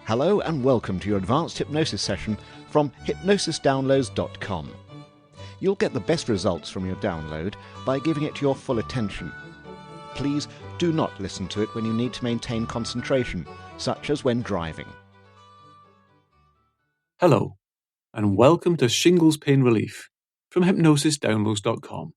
Hello and welcome to your advanced hypnosis session from hypnosisdownloads.com. You'll get the best results from your download by giving it your full attention. Please do not listen to it when you need to maintain concentration, such as when driving. Hello, and welcome to Shingles Pain Relief from hypnosisdownloads.com.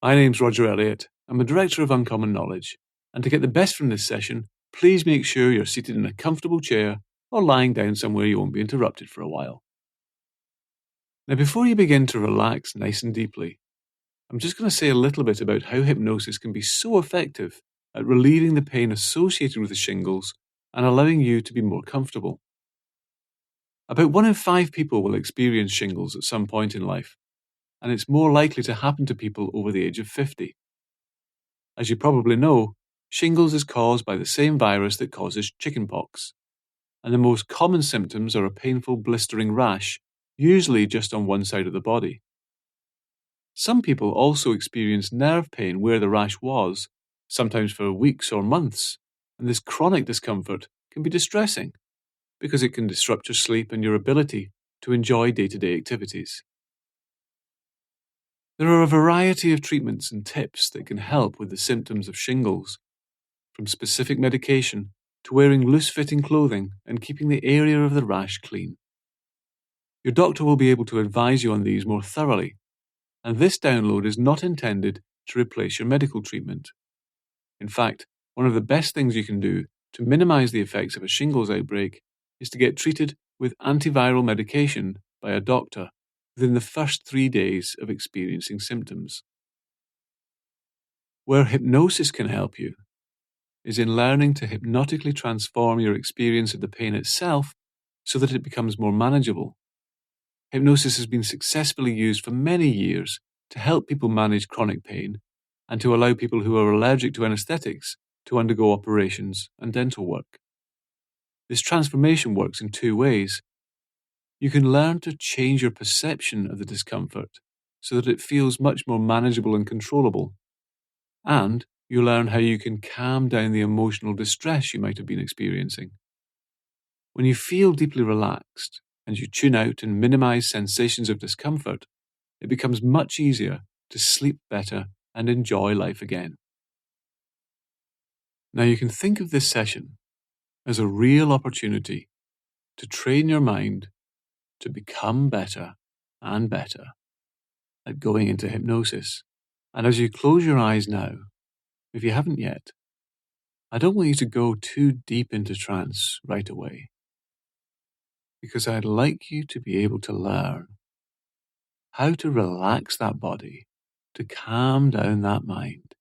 My name's Roger Elliott. I'm a Director of Uncommon Knowledge, and to get the best from this session, please make sure you're seated in a comfortable chair or lying down somewhere you won't be interrupted for a while. Now, before you begin to relax nice and deeply, I'm just going to say a little bit about how hypnosis can be so effective at relieving the pain associated with the shingles and allowing you to be more comfortable. About 1 in 5 people will experience shingles at some point in life, and it's more likely to happen to people over the age of 50. As you probably know, shingles is caused by the same virus that causes chickenpox, and the most common symptoms are a painful blistering rash, usually just on one side of the body. Some people also experience nerve pain where the rash was, sometimes for weeks or months, and this chronic discomfort can be distressing because it can disrupt your sleep and your ability to enjoy day-to-day activities. There are a variety of treatments and tips that can help with the symptoms of shingles, from specific medication to wearing loose-fitting clothing and keeping the area of the rash clean. Your doctor will be able to advise you on these more thoroughly, and this download is not intended to replace your medical treatment. In fact, one of the best things you can do to minimize the effects of a shingles outbreak is to get treated with antiviral medication by a doctor within the first 3 days of experiencing symptoms. Where hypnosis can help you is in learning to hypnotically transform your experience of the pain itself so that it becomes more manageable. Hypnosis has been successfully used for many years to help people manage chronic pain and to allow people who are allergic to anesthetics to undergo operations and dental work. This transformation works in 2 ways. You can learn to change your perception of the discomfort so that it feels much more manageable and controllable, and you learn how you can calm down the emotional distress you might have been experiencing. When you feel deeply relaxed and you tune out and minimize sensations of discomfort, it becomes much easier to sleep better and enjoy life again. Now you can think of this session as a real opportunity to train your mind to become better and better at going into hypnosis. And as you close your eyes now, if you haven't yet, I don't want you to go too deep into trance right away, because I'd like you to be able to learn how to relax that body, to calm down that mind.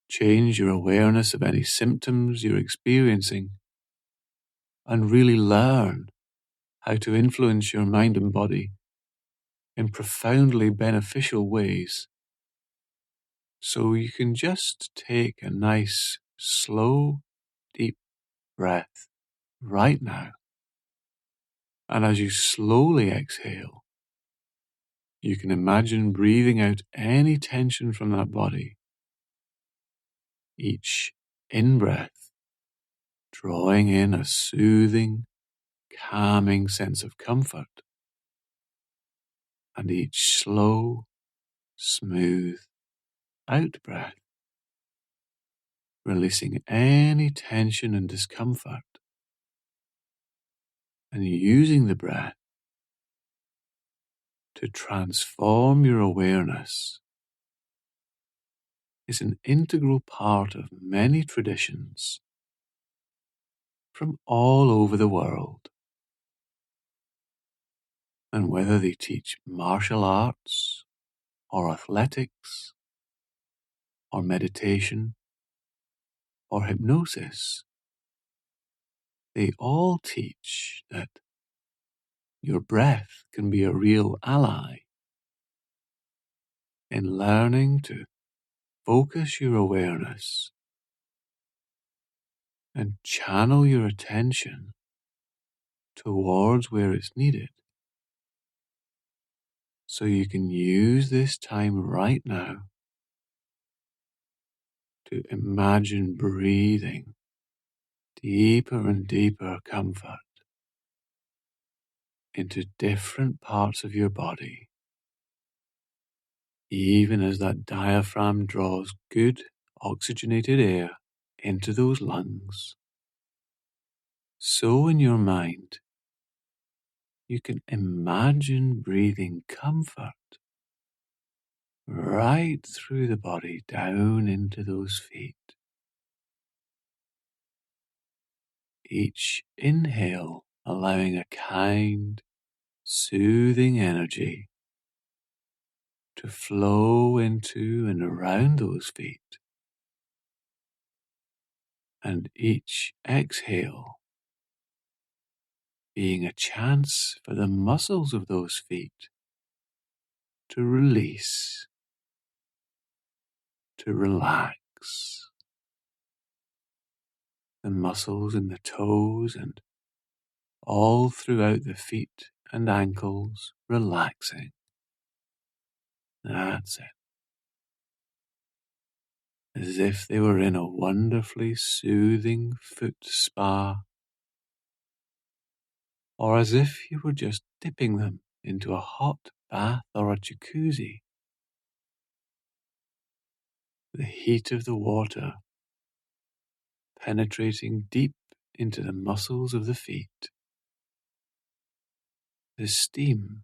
Change your awareness of any symptoms you're experiencing and really learn how to influence your mind and body in profoundly beneficial ways. So you can just take a nice, slow, deep breath right now. And as you slowly exhale, you can imagine breathing out any tension from that body. Each in-breath, drawing in a soothing, calming sense of comfort. And each slow, smooth out-breath, releasing any tension and discomfort. And using the breath to transform your awareness is an integral part of many traditions from all over the world. And whether they teach martial arts, or athletics, or meditation, or hypnosis, they all teach that your breath can be a real ally in learning to focus your awareness and channel your attention towards where it's needed. So you can use this time right now to imagine breathing deeper and deeper comfort into different parts of your body, even as that diaphragm draws good oxygenated air into those lungs. So in your mind, you can imagine breathing comfort right through the body down into those feet. Each inhale allowing a kind, soothing energy to flow into and around those feet. And each exhale being a chance for the muscles of those feet to release, to relax. The muscles in the toes and all throughout the feet and ankles relaxing. That's it. As if they were in a wonderfully soothing foot spa, or as if you were just dipping them into a hot bath or a jacuzzi. The heat of the water penetrating deep into the muscles of the feet. The steam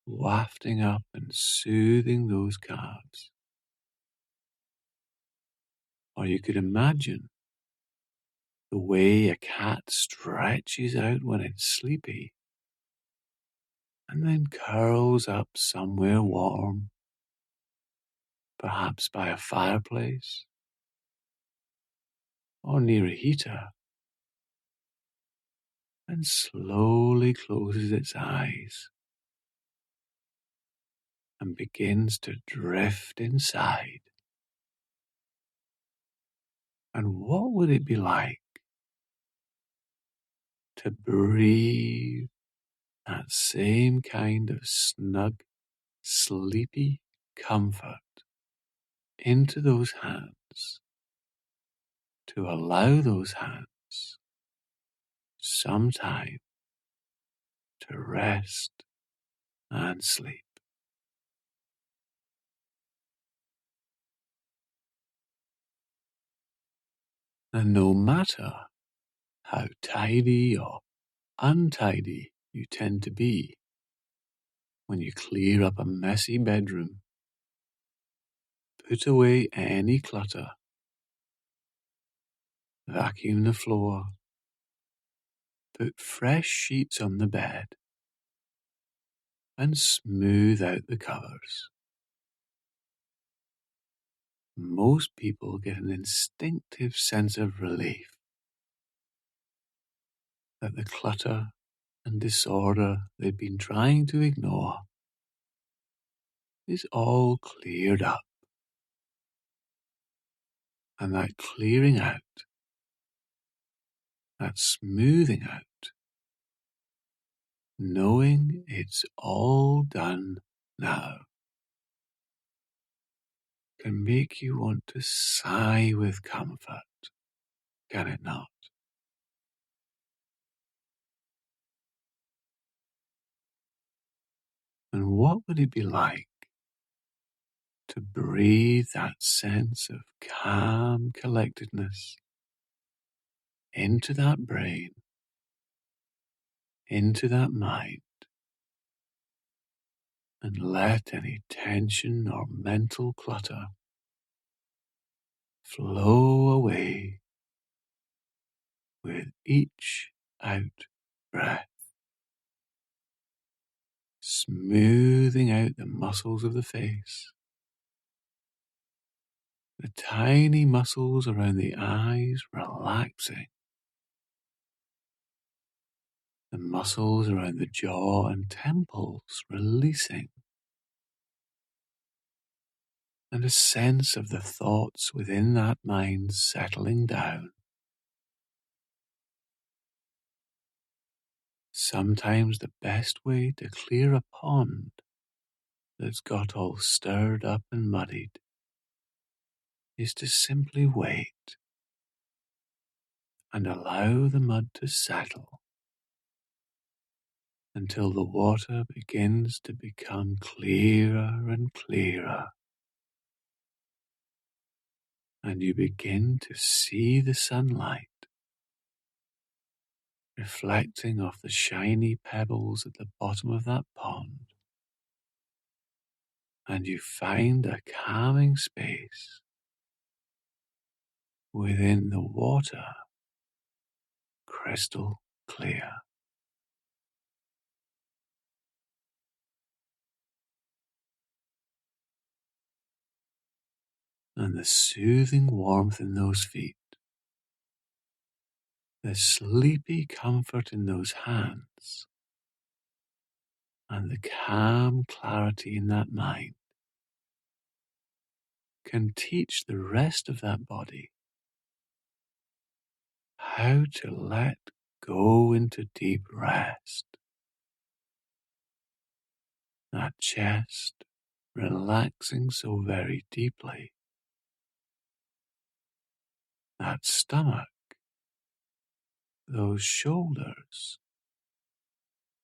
wafting up and soothing those calves. Or you could imagine the way a cat stretches out when it's sleepy and then curls up somewhere warm, perhaps by a fireplace or near a heater, and slowly closes its eyes and begins to drift inside. And what would it be like to breathe that same kind of snug, sleepy comfort into those hands, to allow those hands some time to rest and sleep? And no matter how tidy or untidy you tend to be, when you clear up a messy bedroom, put away any clutter, vacuum the floor, put fresh sheets on the bed, and smooth out the covers. Most people get an instinctive sense of relief that the clutter and disorder they've been trying to ignore is all cleared up. And that clearing out, that smoothing out, knowing it's all done now, can make you want to sigh with comfort, can it not? And what would it be like to breathe that sense of calm collectedness into that brain, into that mind, and let any tension or mental clutter flow away with each out breath, smoothing out the muscles of the face, the tiny muscles around the eyes relaxing, the muscles around the jaw and temples releasing, and a sense of the thoughts within that mind settling down. Sometimes the best way to clear a pond that's got all stirred up and muddied is to simply wait and allow the mud to settle until the water begins to become clearer and clearer, and you begin to see the sunlight reflecting off the shiny pebbles at the bottom of that pond, and you find a calming space within the water, crystal clear. And the soothing warmth in those feet, the sleepy comfort in those hands, and the calm clarity in that mind can teach the rest of that body how to let go into deep rest. That chest relaxing so very deeply, that stomach, those shoulders,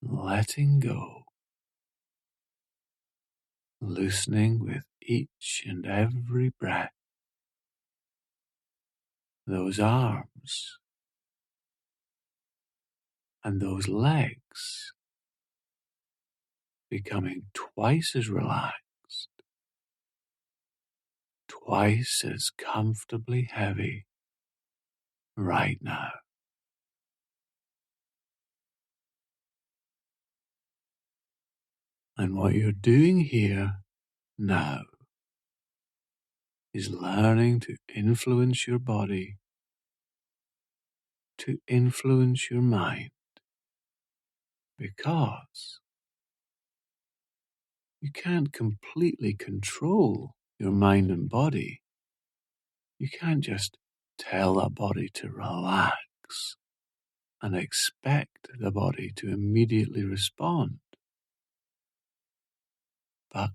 letting go, loosening with each and every breath, those arms and those legs becoming twice as relaxed, twice as comfortably heavy right now. And what you're doing here now is learning to influence your body, to influence your mind, because you can't completely control your mind and body. You can't just tell that body to relax and expect the body to immediately respond. But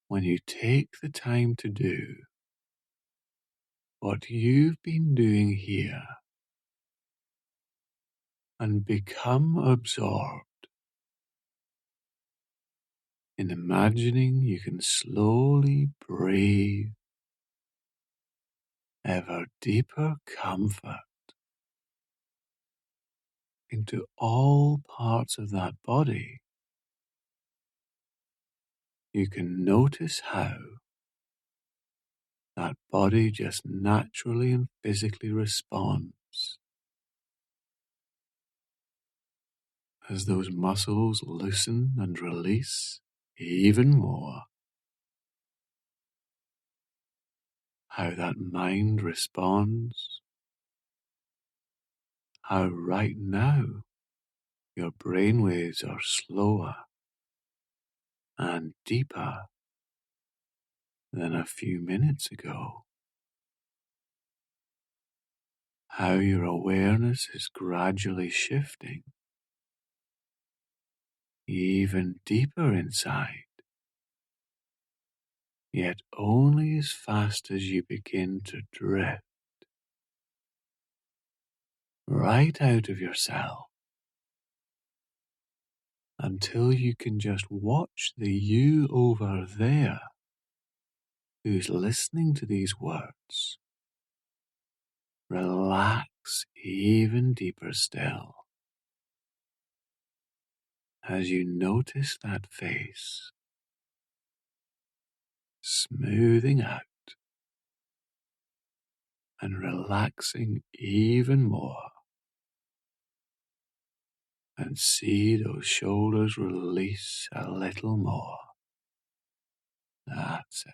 when you take the time to do what you've been doing here and become absorbed in imagining you can slowly breathe ever deeper comfort into all parts of that body, you can notice how that body just naturally and physically responds as those muscles loosen and release even more. How that mind responds, how right now your brainwaves are slower and deeper than a few minutes ago. How your awareness is gradually shifting even deeper inside, yet only as fast as you begin to drift right out of yourself until you can just watch the you over there who's listening to these words relax even deeper still as you notice that face smoothing out and relaxing even more, and see those shoulders release a little more. That's it.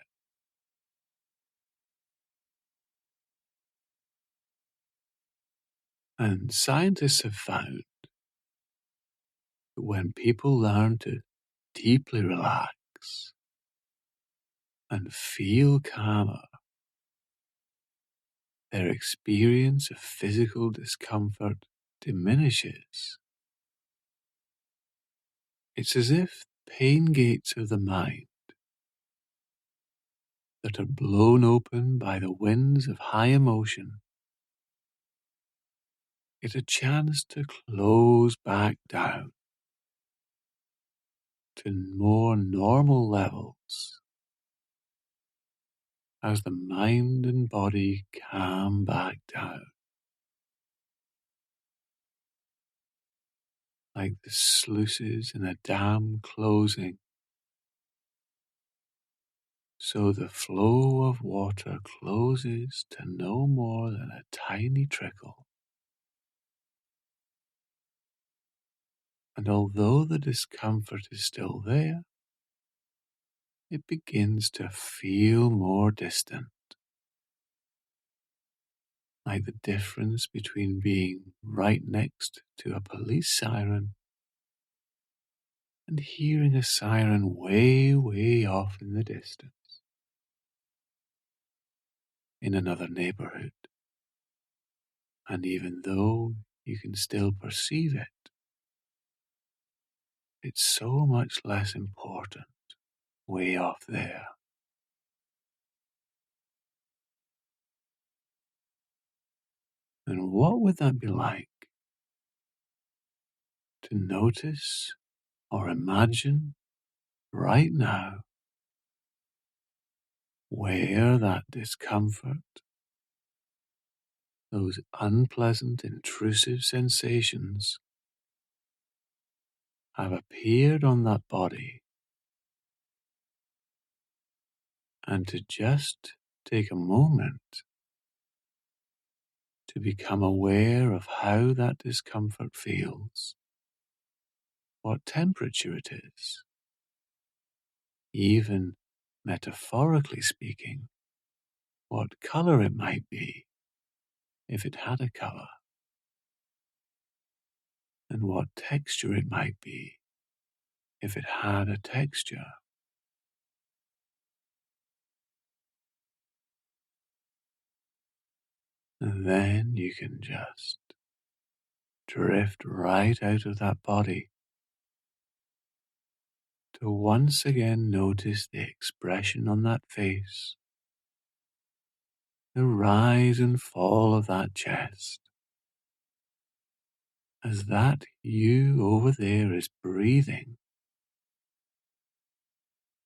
And scientists have found that when people learn to deeply relax and feel calmer, their experience of physical discomfort diminishes. It's as if pain gates of the mind that are blown open by the winds of high emotion get a chance to close back down to more normal levels as the mind and body calm back down, like the sluices in a dam closing, so the flow of water closes to no more than a tiny trickle. And although the discomfort is still there, it begins to feel more distant, like the difference between being right next to a police siren and hearing a siren way, way off in the distance, in another neighborhood. And even though you can still perceive it, it's so much less important way off there. And what would that be like to notice or imagine right now where that discomfort, those unpleasant, intrusive sensations have appeared on that body, and to just take a moment to become aware of how that discomfort feels, what temperature it is, even metaphorically speaking, what color it might be if it had a color, and what texture it might be if it had a texture. And then you can just drift right out of that body to once again notice the expression on that face, the rise and fall of that chest, as that you over there is breathing,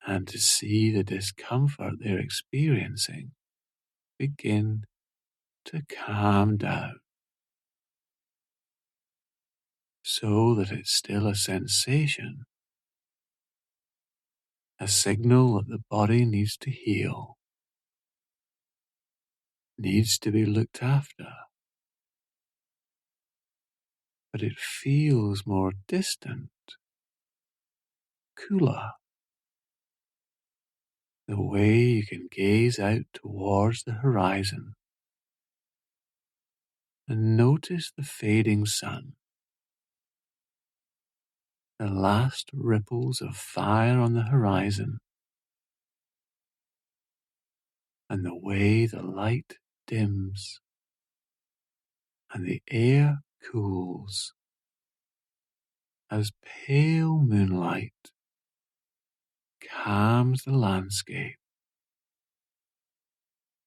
and to see the discomfort they're experiencing begin to calm down, so that it's still a sensation, a signal that the body needs to heal, needs to be looked after, but it feels more distant, cooler, the way you can gaze out towards the horizon and notice the fading sun, the last ripples of fire on the horizon, and the way the light dims and the air cools as pale moonlight calms the landscape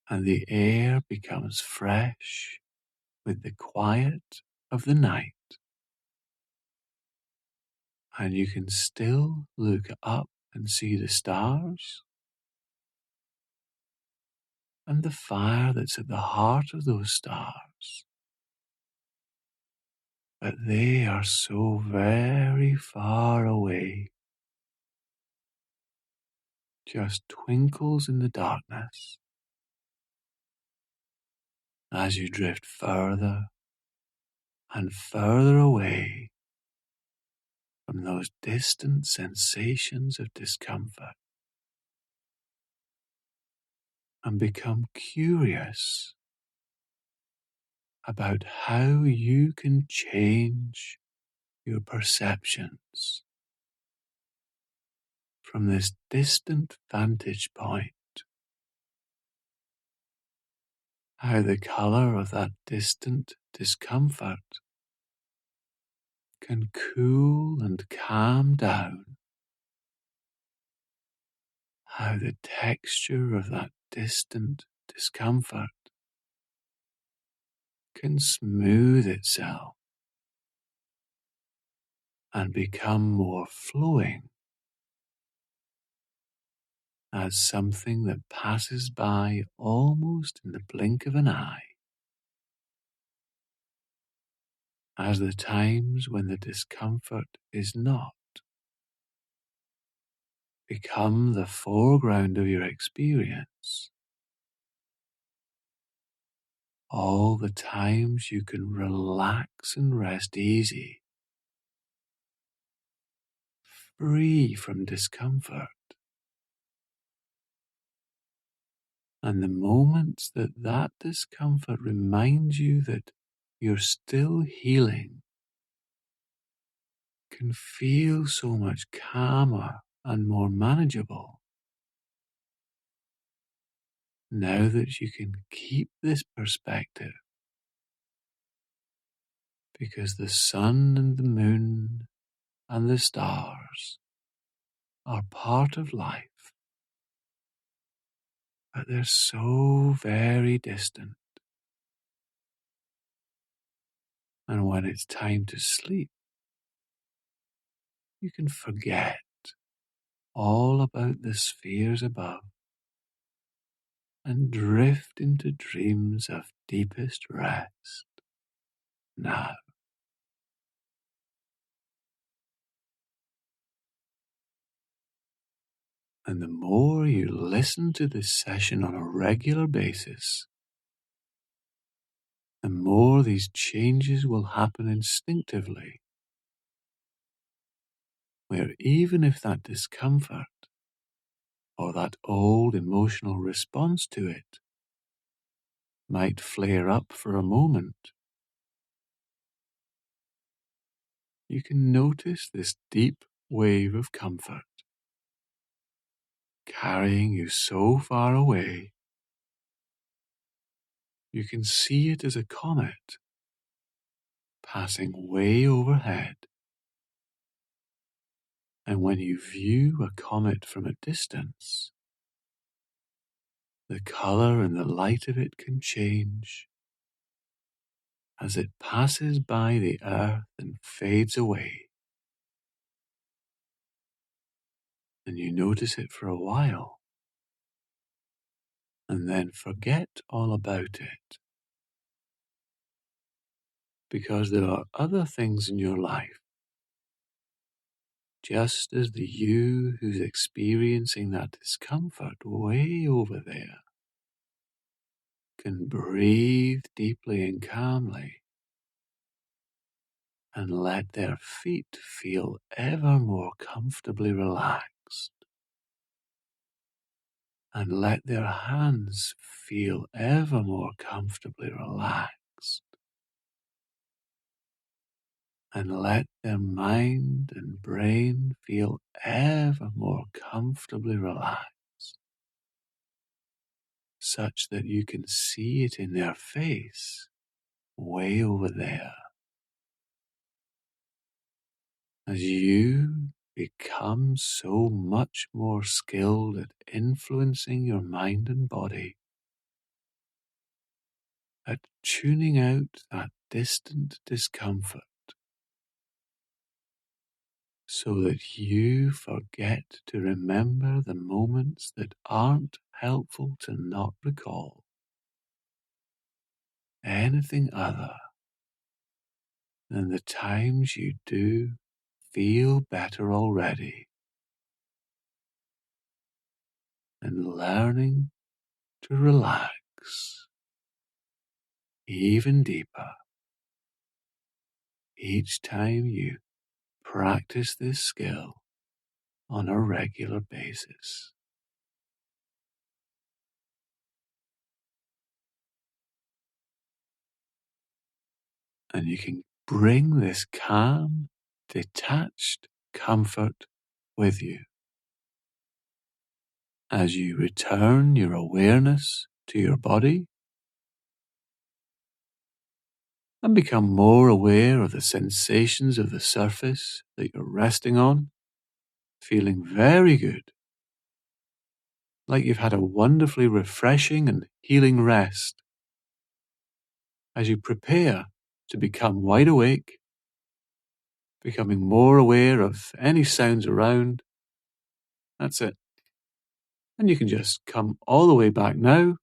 and the air becomes fresh with the quiet of the night. And you can still look up and see the stars and the fire that's at the heart of those stars. But they are so very far away, just twinkles in the darkness as you drift further and further away from those distant sensations of discomfort, and become curious about how you can change your perceptions from this distant vantage point, how the color of that distant discomfort can cool and calm down, how the texture of that distant discomfort can smooth itself and become more flowing as something that passes by almost in the blink of an eye, as the times when the discomfort is not become the foreground of your experience. All the times you can relax and rest easy, free from discomfort. And the moments that that discomfort reminds you that you're still healing can feel so much calmer and more manageable. Now that you can keep this perspective, because the sun and the moon and the stars are part of life, but they're so very distant. And when it's time to sleep, you can forget all about the spheres above and drift into dreams of deepest rest now. And the more you listen to this session on a regular basis, the more these changes will happen instinctively, where even if that discomfort or that old emotional response to it might flare up for a moment, you can notice this deep wave of comfort carrying you so far away. You can see it as a comet passing way overhead. And when you view a comet from a distance, the color and the light of it can change as it passes by the earth and fades away. And you notice it for a while, and then forget all about it, because there are other things in your life, just as the you who's experiencing that discomfort way over there can breathe deeply and calmly and let their feet feel ever more comfortably relaxed, and let their hands feel ever more comfortably relaxed, and let their mind and brain feel ever more comfortably relaxed, such that you can see it in their face way over there. As you become so much more skilled at influencing your mind and body, at tuning out that distant discomfort, so that you forget to remember the moments that aren't helpful to not recall anything other than the times you do feel better already, and learning to relax even deeper each time you practice this skill on a regular basis. And you can bring this calm, detached comfort with you as you return your awareness to your body and become more aware of the sensations of the surface that you're resting on, feeling very good, like you've had a wonderfully refreshing and healing rest. as you prepare to become wide awake, becoming more aware of any sounds around. That's it. And you can just come all the way back now.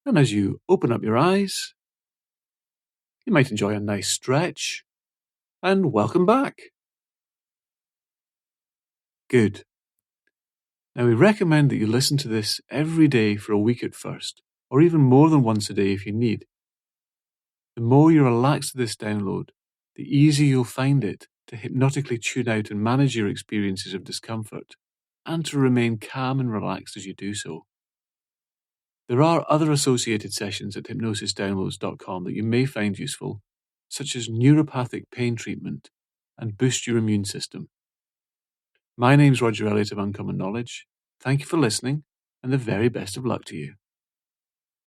And as you open up your eyes, you might enjoy a nice stretch. And welcome back. Good. Now we recommend that you listen to this every day for a week at first, or even more than once a day if you need. The more you relax to this download, the easier you'll find it to hypnotically tune out and manage your experiences of discomfort, and to remain calm and relaxed as you do so. There are other associated sessions at hypnosisdownloads.com that you may find useful, such as neuropathic pain treatment and boost your immune system. My name's Roger Elliott of Uncommon Knowledge. Thank you for listening, and the very best of luck to you.